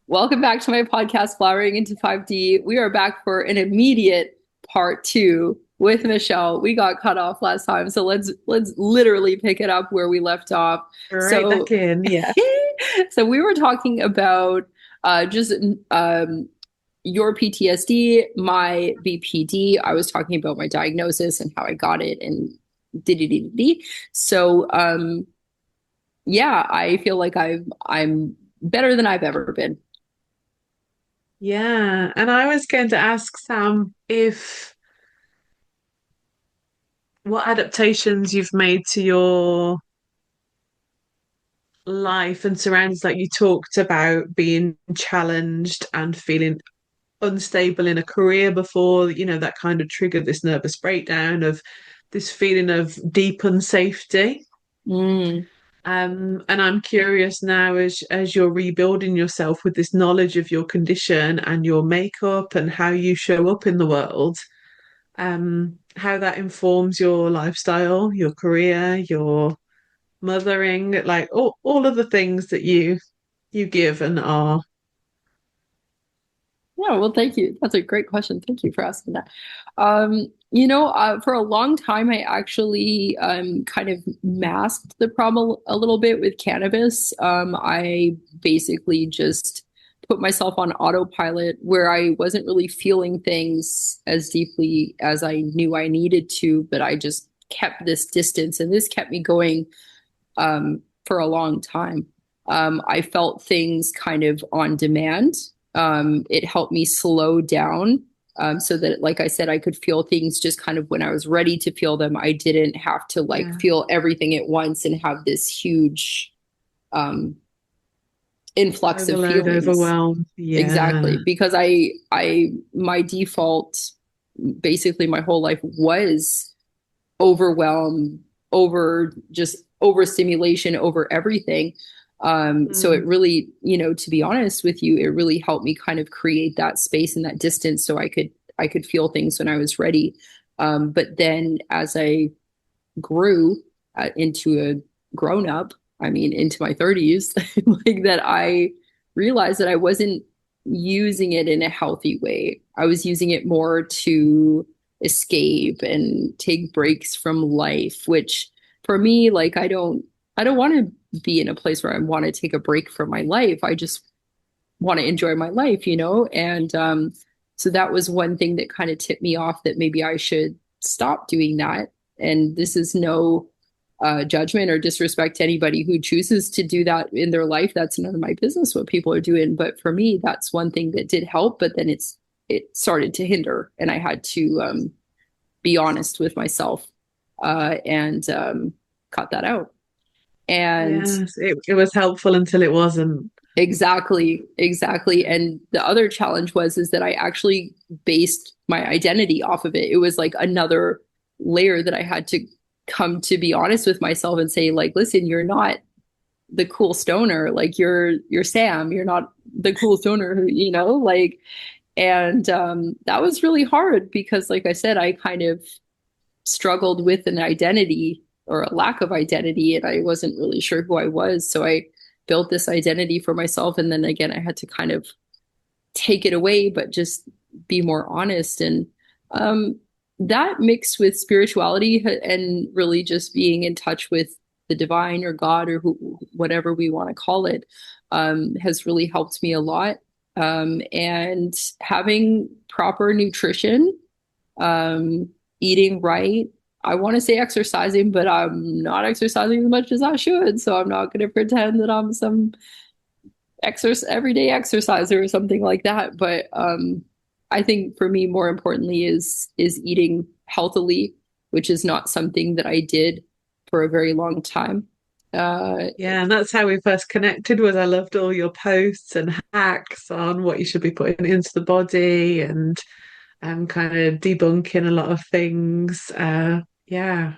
Welcome back to my podcast, Flowering into 5D. We are back for an immediate part two with Michelle. We got cut off last time, so let's literally pick it up where we left off. Right So, back in, yeah. so we were talking about just your PTSD, my BPD. I was talking about my diagnosis and how I got it, and did. So, yeah, I feel like I'm better than I've ever been. Yeah. And I was going to ask Sam if what adaptations you've made to your life and surroundings. Like you talked about being challenged and feeling unstable in a career before, that kind of triggered this nervous breakdown of this feeling of deep unsafety. Mm. And I'm curious now as you're rebuilding yourself with this knowledge of your condition and your makeup and how you show up in the world, how that informs your lifestyle, your career, your mothering, like all of the things that you give and are. Yeah, well, thank you. That's a great question. Thank you for asking that. For a long time, I actually kind of masked the problem a little bit with cannabis. I basically just put myself on autopilot where I wasn't really feeling things as deeply as I knew I needed to, but I just kept this distance, and this kept me going for a long time. I felt things kind of on demand. It helped me slow down so that, like I said, I could feel things just kind of when I was ready to feel them. I didn't have to like Yeah. feel everything at once and have this huge um, influx of Overload, feelings. overwhelm. Yeah. Exactly, because my default, basically my whole life was overwhelm, over just overstimulation, over everything. So it Mm. really, to be honest with you, it really helped me kind of create that space and that distance so I could feel things when I was ready. But then as I grew into a grown up, I mean, into my 30s, like that, I realized that I wasn't using it in a healthy way. I was using it more to escape and take breaks from life, which for me, like, I don't want to be in a place where I want to take a break from my life. I just want to enjoy my life. And so that was one thing that kind of tipped me off that maybe I should stop doing that. And this is no judgment or disrespect to anybody who chooses to do that in their life. That's none of my business what people are doing. But for me, that's one thing that did help. But then it started to hinder, and I had to be honest with myself and cut that out. And Yes. It was helpful until it wasn't. exactly, exactly. And the other challenge is that I actually based my identity off of it. It was like another layer that I had to come to be honest with myself and say, like, listen, you're not the cool stoner. Like you're Sam. You're not the cool stoner like. And that was really hard because, like I said, I kind of struggled with an identity or a lack of identity, and I wasn't really sure who I was. So I built this identity for myself. And then again, I had to kind of take it away, but just be more honest. And um, that mixed with spirituality and really just being in touch with the divine or God or whatever we want to call it, has really helped me a lot. And having proper nutrition, eating right. I want to say exercising, but I'm not exercising as much as I should. So I'm not going to pretend that I'm some everyday exerciser or something like that. But I think for me, more importantly, is eating healthily, which is not something that I did for a very long time. Uh, Yeah, and that's how we first connected was I loved all your posts and hacks on what you should be putting into the body and kind of debunking a lot of things. Yeah,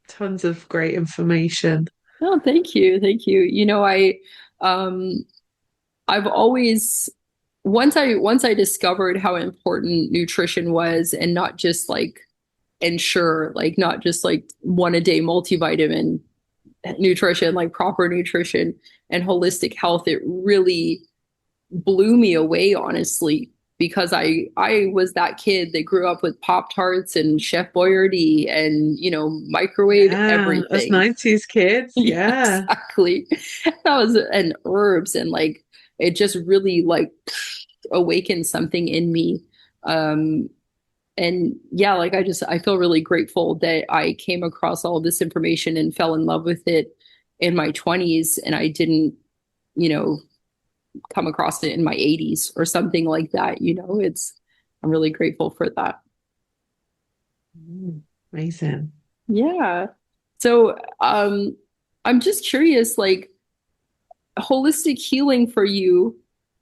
tons of great information. oh, thank you, thank you. Um, I've always once I discovered how important nutrition was, and not just like ensure, like not just like one a day multivitamin nutrition, like proper nutrition and holistic health, it really blew me away, honestly, because I was that kid that grew up with Pop Tarts and Chef Boyardee and, microwave Yeah, us everything. 90s kids. Yeah, Yeah. exactly. That was, and herbs, and like it just really like awakened something in me. Um and yeah, like I feel really grateful that I came across all this information and fell in love with it in my 20s, and I didn't, you know, come across it in my 80s or something like that. I'm really grateful for that. Amazing. Yeah. So, I'm just curious, like, holistic healing for you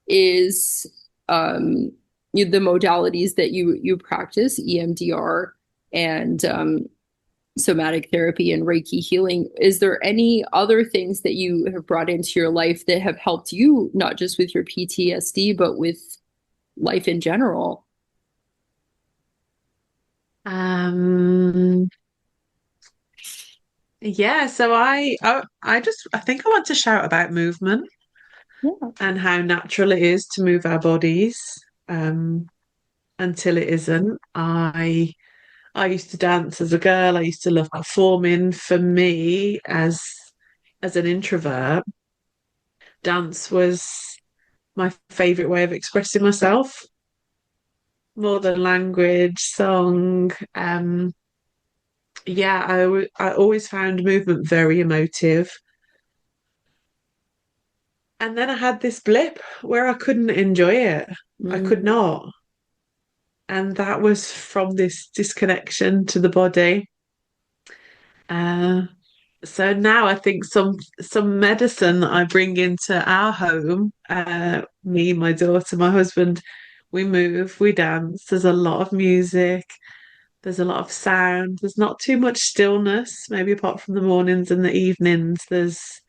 is the modalities that you practice, EMDR and somatic therapy and Reiki healing. Is there any other things that you have brought into your life that have helped you, not just with your PTSD, but with life in general? Um, yeah, so I think I want to shout about movement Yeah. and how natural it is to move our bodies um until it isn't. I used to dance as a girl. I used to love performing. For me, as an introvert, dance was my favorite way of expressing myself more than language, song. Yeah, I always found movement very emotive. And then I had this blip where I couldn't enjoy it. I could Mm. not. And that was from this disconnection to the body. Uh, so now I think some medicine that I bring into our home, me, my daughter, my husband, we move, we dance. There's a lot of music. There's a lot of sound. There's not too much stillness, maybe apart from the mornings and the evenings. There's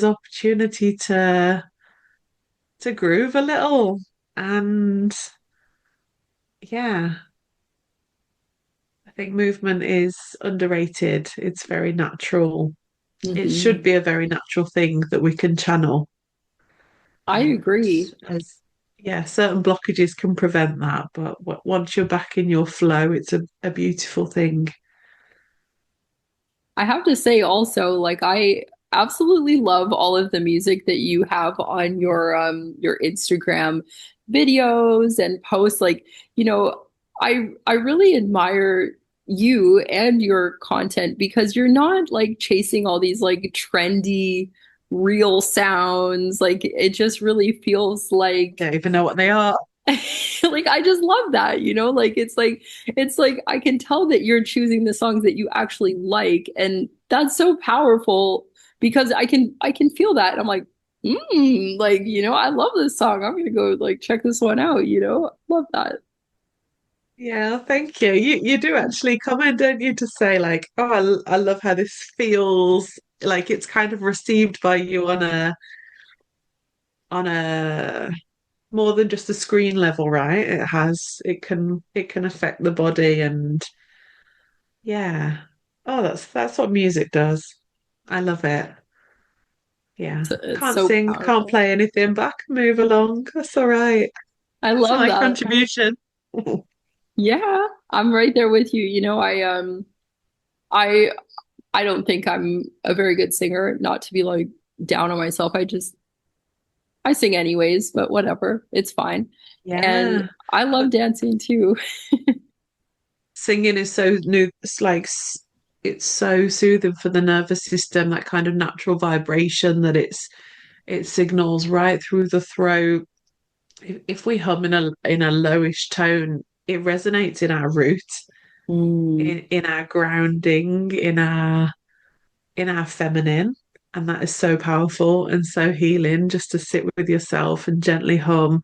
opportunity to groove a little. And yeah, I think movement is underrated. It's very natural. It should Hmm. be a very natural thing that we can channel. I And agree. as yeah, certain blockages can prevent that, but once you're back in your flow, it's a beautiful thing. I have to say also, like, I absolutely love all of the music that you have on your Instagram videos and posts. Like, I really admire you and your content because you're not like chasing all these like trendy real sounds. Like it just really feels like Don't even know what they are. like I just love that, like I can tell that you're choosing the songs that you actually like, and that's so powerful because I can feel that. And I'm like, like, I love this song. I'm gonna go like check this one out, love that. Yeah, thank you. You do actually comment, don't you, to say like, oh, I love how this feels. Like it's kind of received by you on a more than just a screen level, right? It can affect the body and yeah. Oh, that's what music does. I love it. Yeah. It's Can't so sing, can't powerful. play anything, but I can move along. That's all right. I That's love my that. contribution. Yeah, I'm right there with you. I I don't think I'm a very good singer, not to be like down on myself. I sing anyways, but whatever. It's fine. And Yeah. I love dancing too. Singing is so new. It's so soothing for the nervous system, that kind of natural vibration that it signals right through the throat. If we hum in a lowish tone, it resonates in our root, Mm. in our grounding, in our feminine. And that is so powerful and so healing just to sit with yourself and gently hum.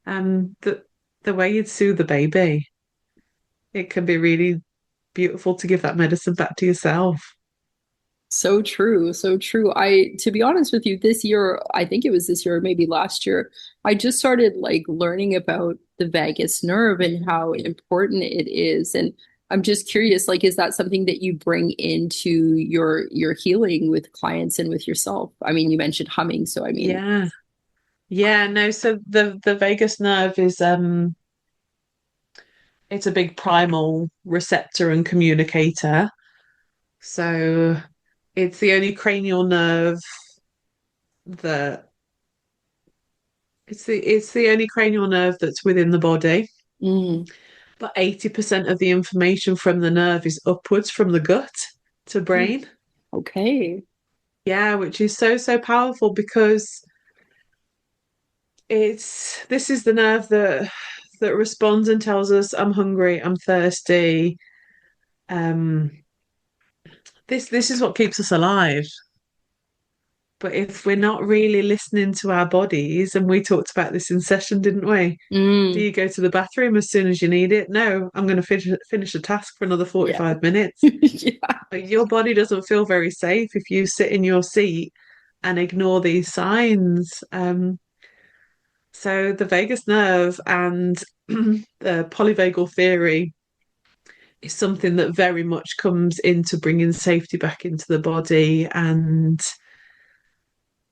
The way you'd soothe the baby, it can be really beautiful to give that medicine back to yourself. So true, so true. To be honest with you, this year, I think it was this year or maybe last year, I just started like learning about the vagus nerve and how important it is. And I'm just curious, like, is that something that you bring into your healing with clients and with yourself? I mean, you mentioned humming, so I mean, Yeah. Yeah, no, so the vagus nerve is it's a big primal receptor and communicator. So it's the only cranial nerve that it's the only cranial nerve that's within the body. Mm, But 80% of the information from the nerve is upwards from the gut to mm, brain. okay. Yeah, which is so, so powerful because this is the nerve that responds and tells us I'm hungry, I'm thirsty. Um, this is what keeps us alive. But if we're not really listening to our bodies, and we talked about this in session, didn't we? Do Mm, you go to the bathroom as soon as you need it? No, I'm going to finish a task for another yeah. 45 minutes. Yeah. Your body doesn't feel very safe if you sit in your seat and ignore these signs. So the vagus nerve and the polyvagal theory is something that very much comes into bringing safety back into the body. And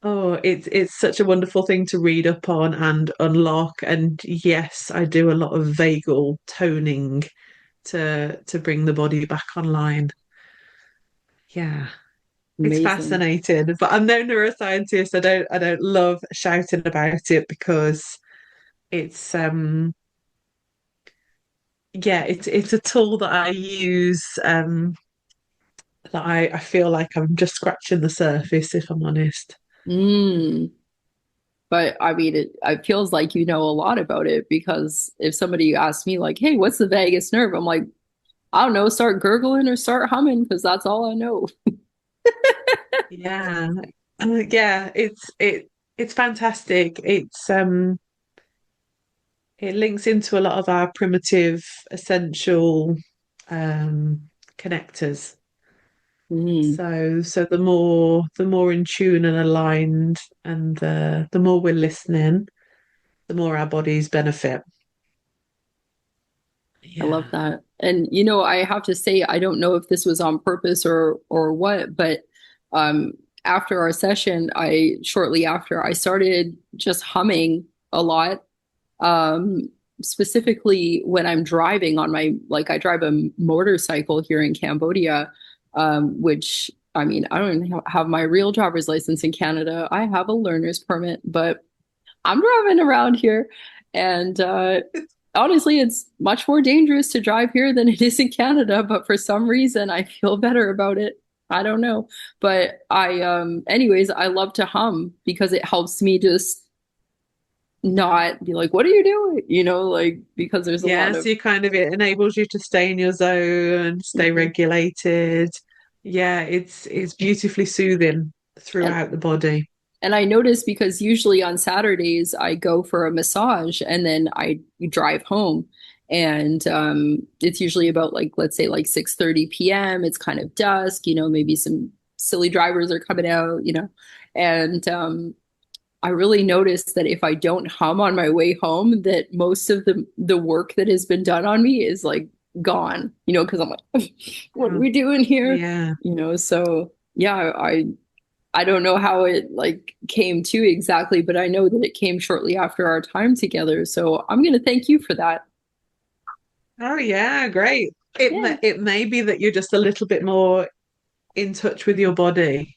oh, it's such a wonderful thing to read up on and unlock. And yes, I do a lot of vagal toning to bring the body back online. Yeah. It's Amazing. fascinating, but I'm no neuroscientist. I don't love shouting about it because it's yeah, it's a tool that I use that I feel like I'm just scratching the surface, if I'm honest. Mm. But I mean, it feels like you know a lot about it because if somebody asks me, like, hey, what's the vagus nerve? I'm like, I don't know, start gurgling or start humming because that's all I know. Yeah. Yeah, it's fantastic. It links into a lot of our primitive essential connectors. Mm. So the more in tune and aligned and the more we're listening, the more our bodies benefit. I love Yeah. that. And I have to say, I don't know if this was on purpose or what, but um after our session, I shortly after I started just humming a lot. Um Specifically when I'm driving on my like I drive a motorcycle here in Cambodia, which I mean, I don't even have my real driver's license in Canada. I have a learner's permit, but I'm driving around here, and honestly, it's much more dangerous to drive here than it is in Canada. But for some reason, I feel better about it. I don't know, but anyways, I love to hum because it helps me just not be like, "What are you doing?" Like because there's a Yeah, lot so of. you kind of it enables you to stay in your zone, stay Mhm. regulated. Yeah, it's beautifully soothing and throughout the body. And I notice because usually on Saturdays I go for a massage and then I drive home. And it's usually about like let's say like 6:30 p.m. It's kind of dusk, maybe some silly drivers are coming out, And I really notice that if I don't hum on my way home, that most of the work that has been done on me is like gone, because I'm like, what are Yeah. we doing here? Yeah. So yeah, I don't know how it like came to exactly, but I know that it came shortly after our time together. So I'm going to thank you for that. Oh yeah, great. Yeah. It may be that you're just a little bit more in touch with your body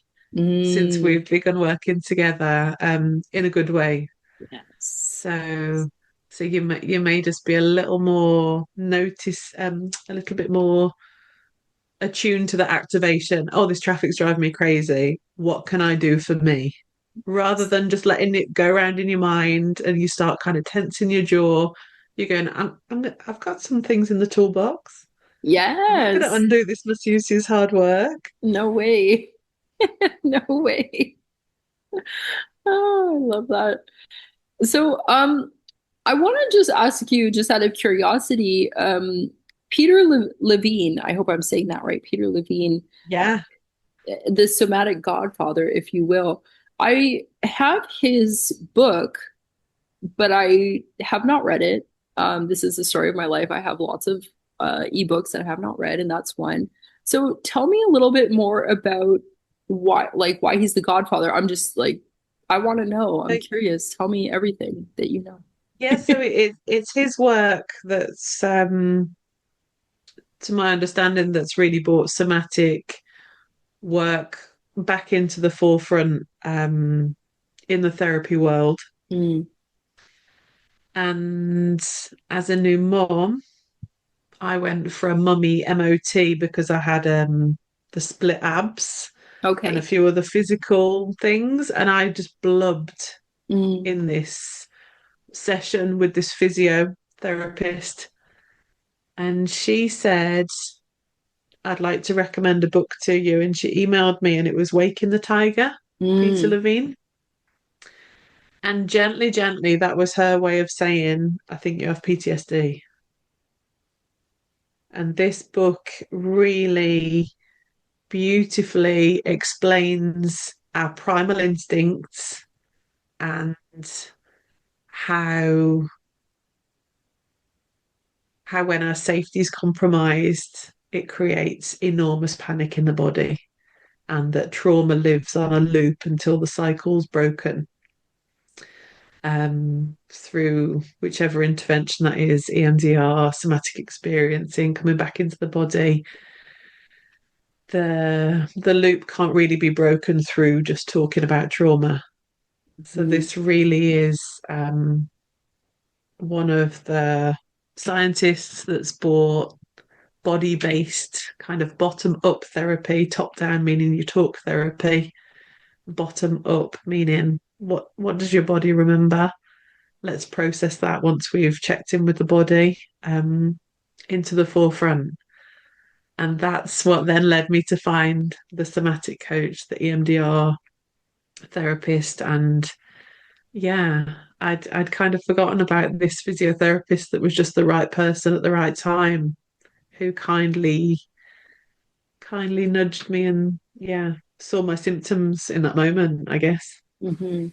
since Mm, we've begun working together in a good way. yes. So you may just be a little more a little bit more attuned to the activation. Oh, this traffic's driving me crazy. What can I do for me? Rather than just letting it go around in your mind and you start kind of tensing your jaw, you're going, I've got some things in the toolbox. I'm not going to Yes. undo this masseuse's hard work. No way. No way. Oh, I love that. So, I want to just ask you, just out of curiosity, Peter Levine, I hope I'm saying that right, Peter Levine, Yeah. the somatic godfather, if you will. I have his book, but I have not read it. This is the story of my life. I have lots of ebooks that I have not read, and that's one. So tell me a little bit more about why he's the godfather. I'm just like I want to know. I'm Like, curious. Tell me everything that you know. yeah, so it's his work that's to my understanding that's really brought somatic work back into the forefront in the therapy world. Mm, And as a new mom, I went for a mummy MOT because I had the split abs and a okay. few other physical things, and I just blubbed Mm, in this session with this physiotherapist, and she said, "I'd like to recommend a book to you." And she emailed me, and it was Waking the Tiger, Peter mm, Levine. And gently, gently, that was her way of saying, I think you have PTSD. And this book really beautifully explains our primal instincts and how how when our safety is compromised, it creates enormous panic in the body, and that trauma lives on a loop until the cycle's broken. Through whichever intervention that is, EMDR, somatic experiencing, coming back into the body, the loop can't really be broken through just talking about trauma. So mm, this really is one of the scientists that's brought body-based kind of bottom-up therapy, top-down meaning you talk therapy, bottom-up meaning what does your body remember? Let's process that once we've checked in with the body into the forefront. And that's what then led me to find the somatic coach, the EMDR therapist, and yeah, I'd kind of forgotten about this physiotherapist that was just the right person at the right time, who kindly nudged me and yeah, saw my symptoms in that moment, I guess. hmm.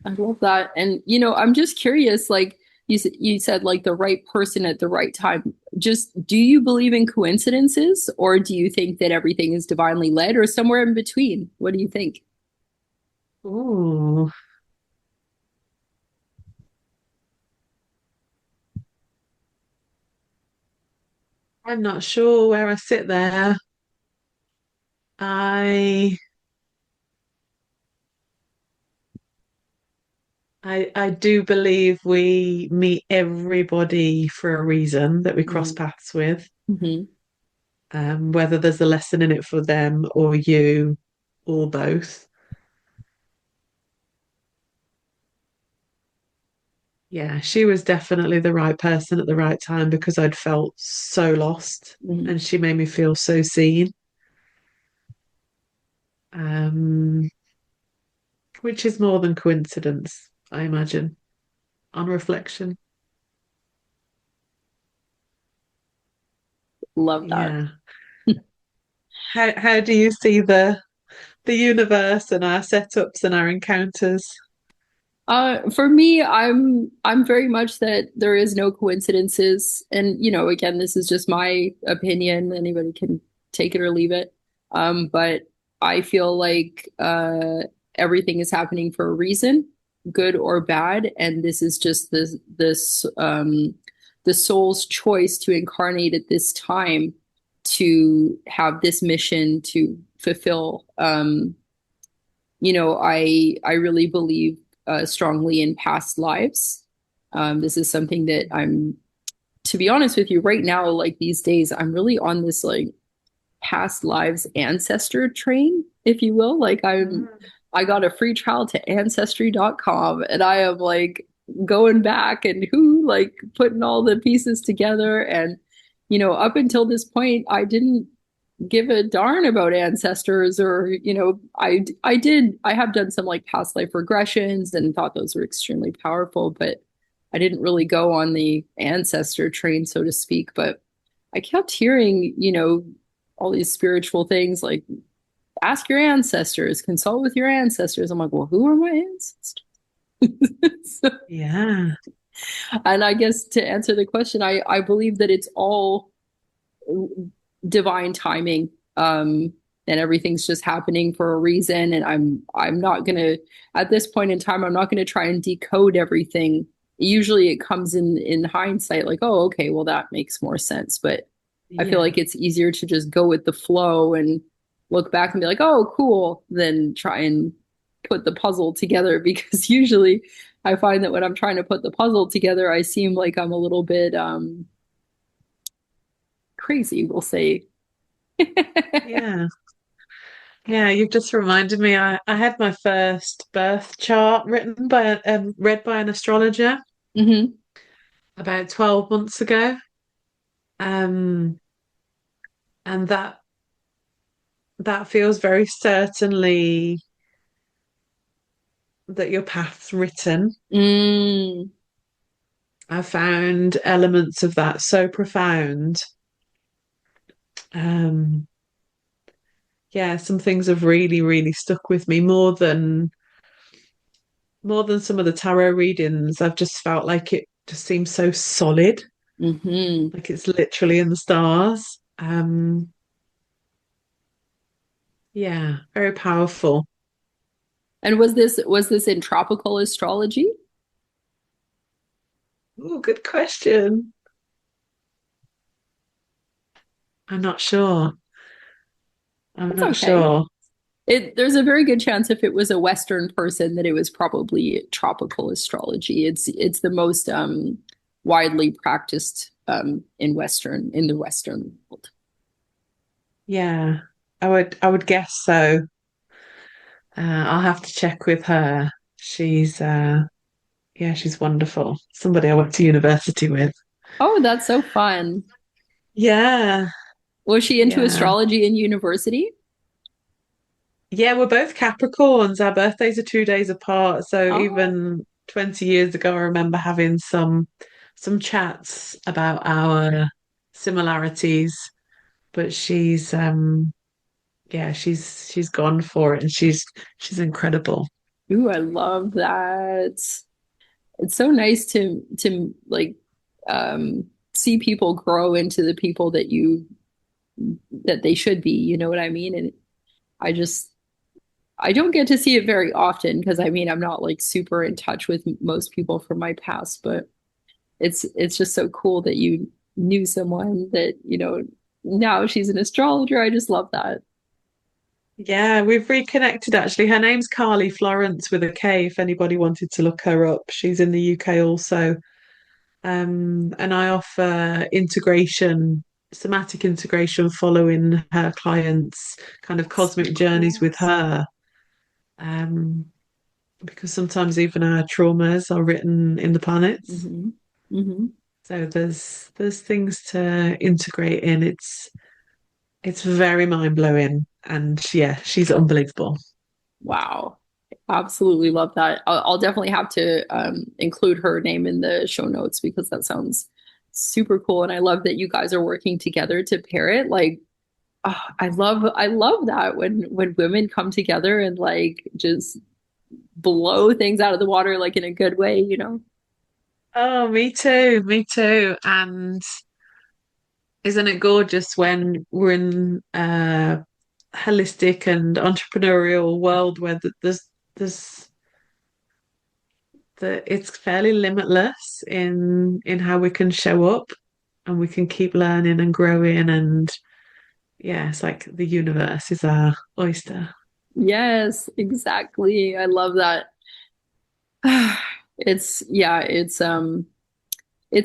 I love that. And I'm just curious, like you said like the right person at the right time. Just do you believe in coincidences or do you think that everything is divinely led or somewhere in between? What do you think? Ooh, I'm not sure where I sit there. I I do believe we meet everybody for a reason that we cross paths with. Mm-hmm. Whether there's a lesson in it for them or you or both. Yeah, she was definitely the right person at the right time because I'd felt so lost Hmm. and she made me feel so seen. Um, which is more than coincidence, I imagine, on reflection. Love that. Yeah. How do you see the universe and our setups and our encounters? For me, I'm very much that there is no coincidences. And again, this is just my opinion. Anybody can take it or leave it. But I feel like everything is happening for a reason, good or bad, and this is just this the soul's choice to incarnate at this time to have this mission to fulfill. I really believe strongly in past lives. This is something that to be honest with you, right now, like these days, I'm really on this like past lives ancestor train, if you will. Like Mm. I got a free trial to ancestry.com and I am like going back and who like putting all the pieces together. And, up until this point, I didn't give a darn about ancestors or I have done some like past life regressions and thought those were extremely powerful, but I didn't really go on the ancestor train, so to speak. But I kept hearing all these spiritual things like ask your ancestors, consult with your ancestors. I'm like, well, who are my ancestors? So, Yeah. and I guess to answer the question, I believe that it's all divine timing. and everything's just happening for a reason. And I'm not gonna, at this point in time, I'm not gonna try and decode everything. Usually it comes in hindsight, like, oh, okay, well that makes more sense. But I feel Yeah. like it's easier to just go with the flow and look back and be like, oh, cool, than try and put the puzzle together because usually I find that when I'm trying to put the puzzle together, I seem like I'm a little bit crazy, we'll say. Yeah. Yeah, you've just reminded me. I had my first birth chart written by read by an astrologer Hmm. about 12 months ago. Um, and that feels very certainly that your path's written. Mm, I found elements of that so profound. Um, yeah, some things have really, really stuck with me more than some of the tarot readings. I've just felt like it just seems so solid, hmm. like it's literally in the stars. Yeah, very powerful. And was this in tropical astrology? Oh, good question. I'm not sure. I'm That's not okay. sure. There's a very good chance if it was a Western person that it was probably tropical astrology. It's the most widely practiced in the Western world. Yeah, I would guess so. I'll have to check with her. She's yeah, she's wonderful. Somebody I went to university with. Oh, that's so fun. Yeah, Was she into yeah. astrology in university? Yeah, we're both Capricorns. Our birthdays are 2 days apart. So Oh, even 20 years ago, I remember having some chats about our similarities. But she's yeah, she's gone for it and she's incredible. ooh, I love that. It's so nice to like see people grow into the people that they should be, you know what I mean? And I just I don't get to see it very often because I mean I'm not like super in touch with most people from my past, but it's just so cool that you knew someone that, now she's an astrologer. I just love that. Yeah, we've reconnected actually. Her name's Carly Florence with a K, if anybody wanted to look her up. She's in the UK also. And I offer integration, somatic integration following her clients' kind of cosmic journeys with her. Um, because sometimes even our traumas are written in the planets. Hmm. Hmm. So there's things to integrate in. It's very mind blowing. And yeah, she's unbelievable. Wow. Absolutely love that. I'll definitely have to include her name in the show notes because that sounds super cool. And I love that you guys are working together to pair it. Like, I love that when women come together and like just blow things out of the water, like in a good way, you know? Oh, me too, me too. And isn't it gorgeous when we're in a holistic and entrepreneurial world where there's it's fairly limitless in how we can show up and we can keep learning and growing and yeah, it's like the universe is our oyster. Yes, exactly. I love that. Yeah, it's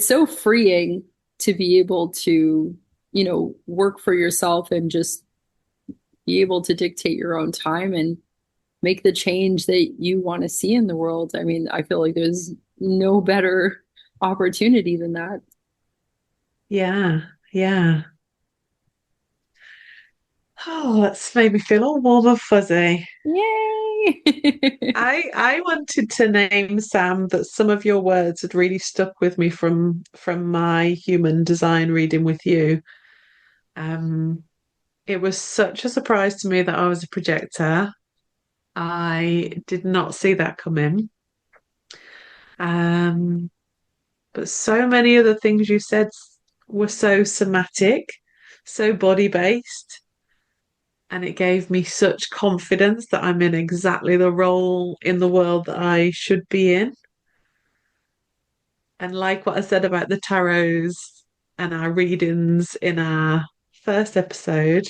so freeing to be able to, work for yourself and just be able to dictate your own time and make the change that you want to see in the world. I mean, I feel like there's no better opportunity than that. Yeah, yeah. Oh, that's made me feel all warm and fuzzy. Yay! I wanted to name Sam that some of your words had really stuck with me from my human design reading with you. Um, it was such a surprise to me that I was a projector. I did not see that coming. Um, but so many of the things you said were so somatic, so body based. And it gave me such confidence that I'm in exactly the role in the world that I should be in. And like what I said about the tarots and our readings in our first episode,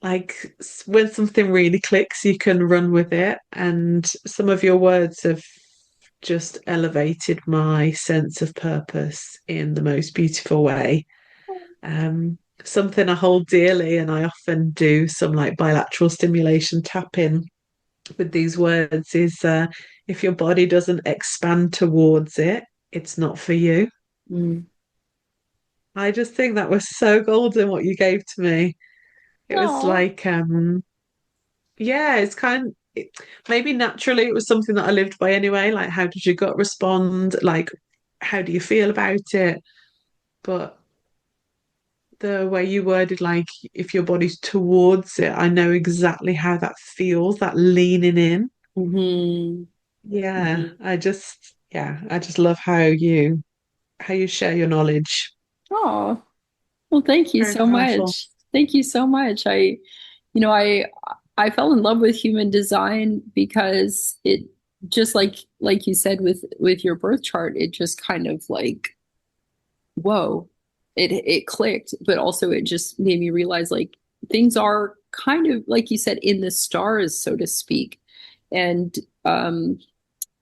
like when something really clicks, you can run with it. And some of your words have just elevated my sense of purpose in the most beautiful way. Something I hold dearly, and I often do some like bilateral stimulation tapping with these words is if your body doesn't expand towards it, it's not for you. Mm. I just think that was so golden what you gave to me. It was Oh. like, yeah, it's kind maybe naturally it was something that I lived by anyway. Like, how did your gut respond? Like, how do you feel about it? But the way you worded, like, if your body's towards it, I know exactly how that feels, that leaning in. Hmm. Yeah, Hmm. I just love how you share your knowledge. Oh, well, thank you Very so powerful. much. Thank you so much. You know, I fell in love with human design because it just like you said with your birth chart, it just kind of like, whoa, it clicked, but also it just made me realize like things are kind of like you said in the stars, so to speak. And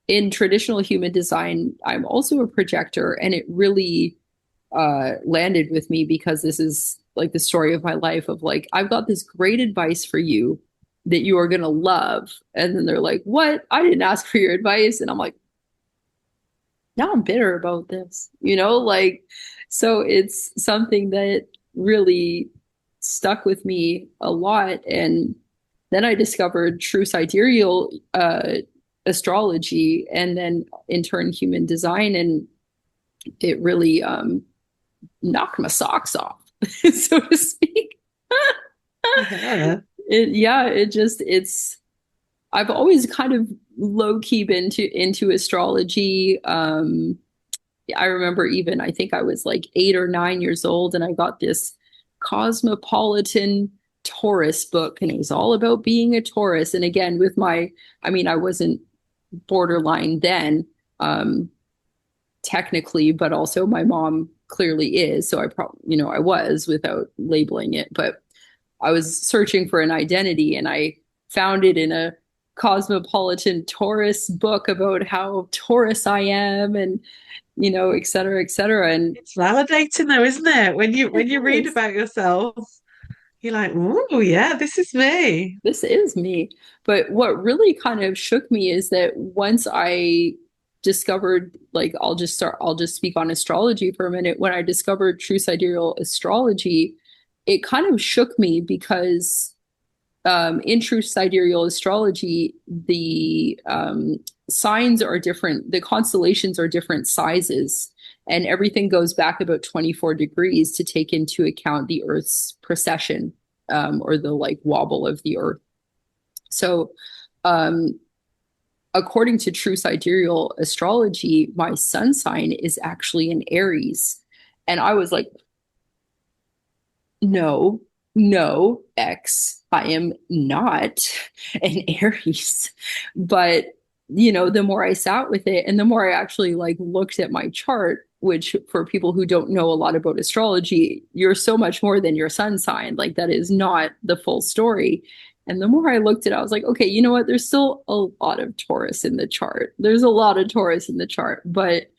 in traditional human design, I'm also a projector, and it really landed with me because this is like the story of my life of like, I've got this great advice for you that you are going to love. And then they're like, what? I didn't ask for your advice. And I'm like, now I'm bitter about this, like, so it's something that really stuck with me a lot. And then I discovered true sidereal astrology, and then in turn human design, and it really knocked my socks off, so to speak. Yeah. Yeah, I've always kind of low key been into astrology. I remember even, I think I was like 8 or 9 years old, and I got this Cosmopolitan Taurus book, and it was all about being a Taurus. And again, I mean, I wasn't borderline then, um, technically, but also my mom clearly is. So I probably, I was without labeling it, but I was searching for an identity, and I found it in a Cosmopolitan Taurus book about how Taurus I am, and et cetera, et cetera. And It's validating though, isn't it? it When you read is. about yourself, you're like, oh yeah, this is me. This is me. But what really kind of shook me is that once I discovered, like, I'll just speak on astrology for a minute. When I discovered true sidereal astrology, it kind of shook me because in true sidereal astrology, the signs are different, the constellations are different sizes, and everything goes back about 24 degrees to take into account the Earth's precession, or the like wobble of the Earth. So, um, according to true sidereal astrology, my sun sign is actually in Aries. And I was like, no, no, X, I am not an Aries. But, the more I sat with it and the more I actually like looked at my chart, which for people who don't know a lot about astrology, you're so much more than your sun sign. Like that is not the full story. And the more I looked at it, I was like, okay, you know what? There's still a lot of Taurus in the chart. There's a lot of Taurus in the chart. But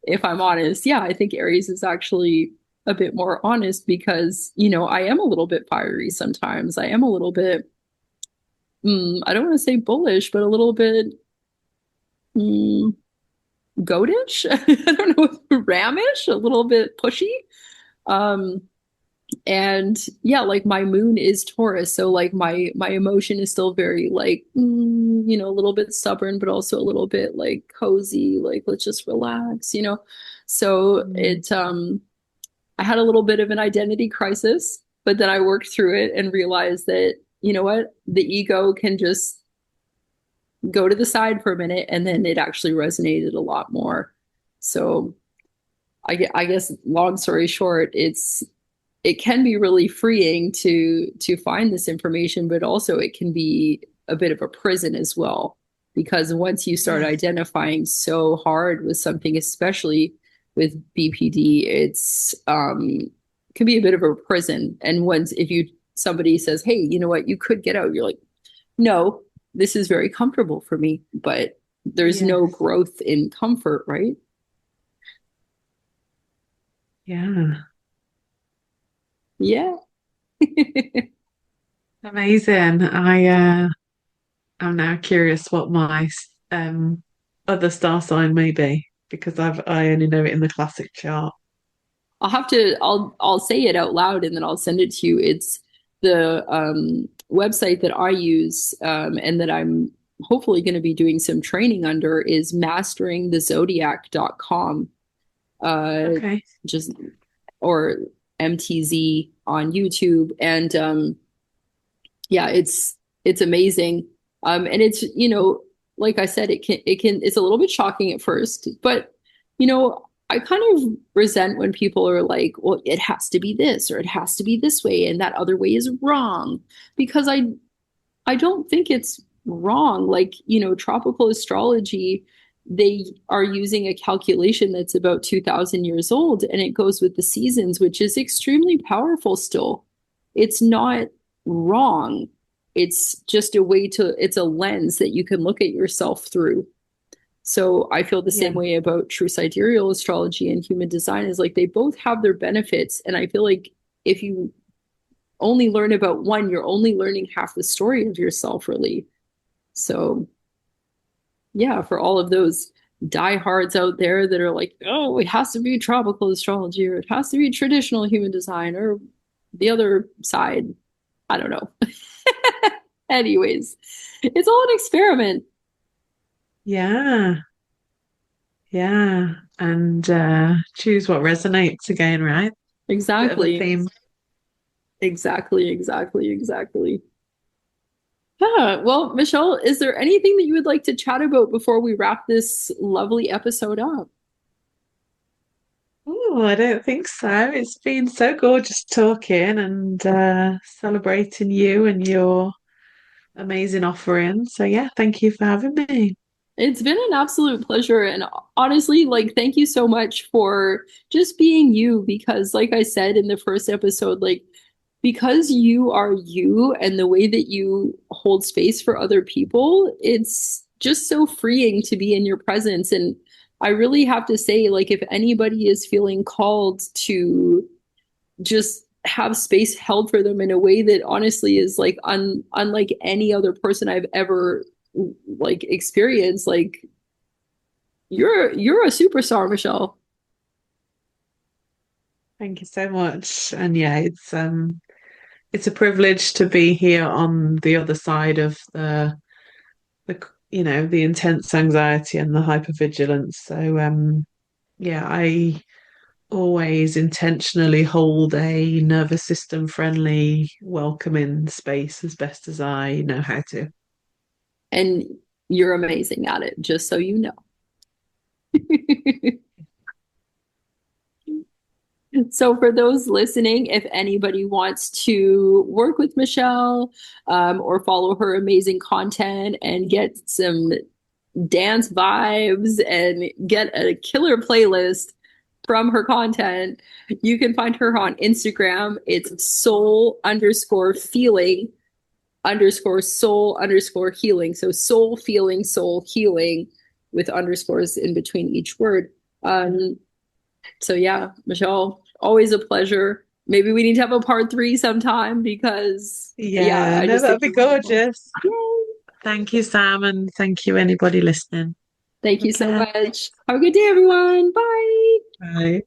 if I'm honest, yeah, I think Aries is actually a bit more honest because, I am a little bit fiery sometimes. I am a little bit, I don't want to say bullish, but a little bit mm, goatish. I don't know, ramish, a little bit pushy. Um, and yeah, like my moon is Taurus, so like my emotion is still very like a little bit stubborn, but also a little bit like cozy, like let's just relax, so Mm. I had a little bit of an identity crisis, but then I worked through it and realized that, you know what, the ego can just go to the side for a minute, and then it actually resonated a lot more. So I guess long story short, it's it can be really freeing to find this information, but also it can be a bit of a prison as well. Because once you start Yes. identifying so hard with something, especially with BPD, it's can be a bit of a prison. And once if you somebody says, "Hey, you know what, you could get out," you're like, "No, this is very comfortable for me," but there's no Yes. growth in comfort, right? Yeah. Yeah. Amazing. I'm now curious what my other star sign may be because I only know it in the classic chart. I'll say it out loud and then I'll send it to you. It's the website that I use and that I'm hopefully going to be doing some training under is masteringthezodiac.com. Uh Okay. just or MTZ on YouTube. And yeah, it's amazing. And it's, like I said, it's a little bit shocking at first, but I kind of resent when people are like, well, it has to be this or it has to be this way and that other way is wrong because I don't think it's wrong. Like, tropical astrology, they are using a calculation that's about 2000 years old and it goes with the seasons, which is extremely powerful still. It's not wrong. It's just it's a lens that you can look at yourself through. So I feel the Yeah. same way about true sidereal astrology and human design is like they both have their benefits. And I feel like if you only learn about one, you're only learning half the story of yourself, really. So, yeah, for all of those diehards out there that are like, oh, it has to be tropical astrology or it has to be traditional human design or the other side, I don't know. Anyways, it's all an experiment. Yeah. Yeah. And choose what resonates again, right? Bit of a Exactly. theme. Exactly, exactly, exactly. Yeah. Well, Michelle, is there anything that you would like to chat about before we wrap this lovely episode up? Oh, I don't think so. It's been so gorgeous talking and celebrating you and your amazing offering. So yeah, thank you for having me. It's been an absolute pleasure. And honestly, like, thank you so much for just being you. Because, like I said in the first episode, like, because you are you and the way that you hold space for other people, it's just so freeing to be in your presence. And I really have to say, like, if anybody is feeling called to just have space held for them in a way that honestly is like unlike any other person I've ever like experienced, like you're a superstar, Michelle. Thank you so much. And yeah, it's a privilege to be here on the other side of the intense anxiety and the hypervigilance. So yeah, I always intentionally hold a nervous system friendly, welcoming space as best as I know how to. And you're amazing at it, just so you know. So, for those listening, if anybody wants to work with Michelle or follow her amazing content and get some dance vibes and get a killer playlist from her content, you can find her on Instagram. It's soul underscore feeling underscore soul underscore healing. So soul feeling, soul healing with underscores in between each word. So yeah, Michelle, always a pleasure. Maybe we need to have a part three sometime because yeah, Yeah, I no, just think that'd be you're wonderful. gorgeous. Thank you, Sam, and thank you, anybody listening. Thank you so Okay, much. Have a good day, everyone. Bye. bye.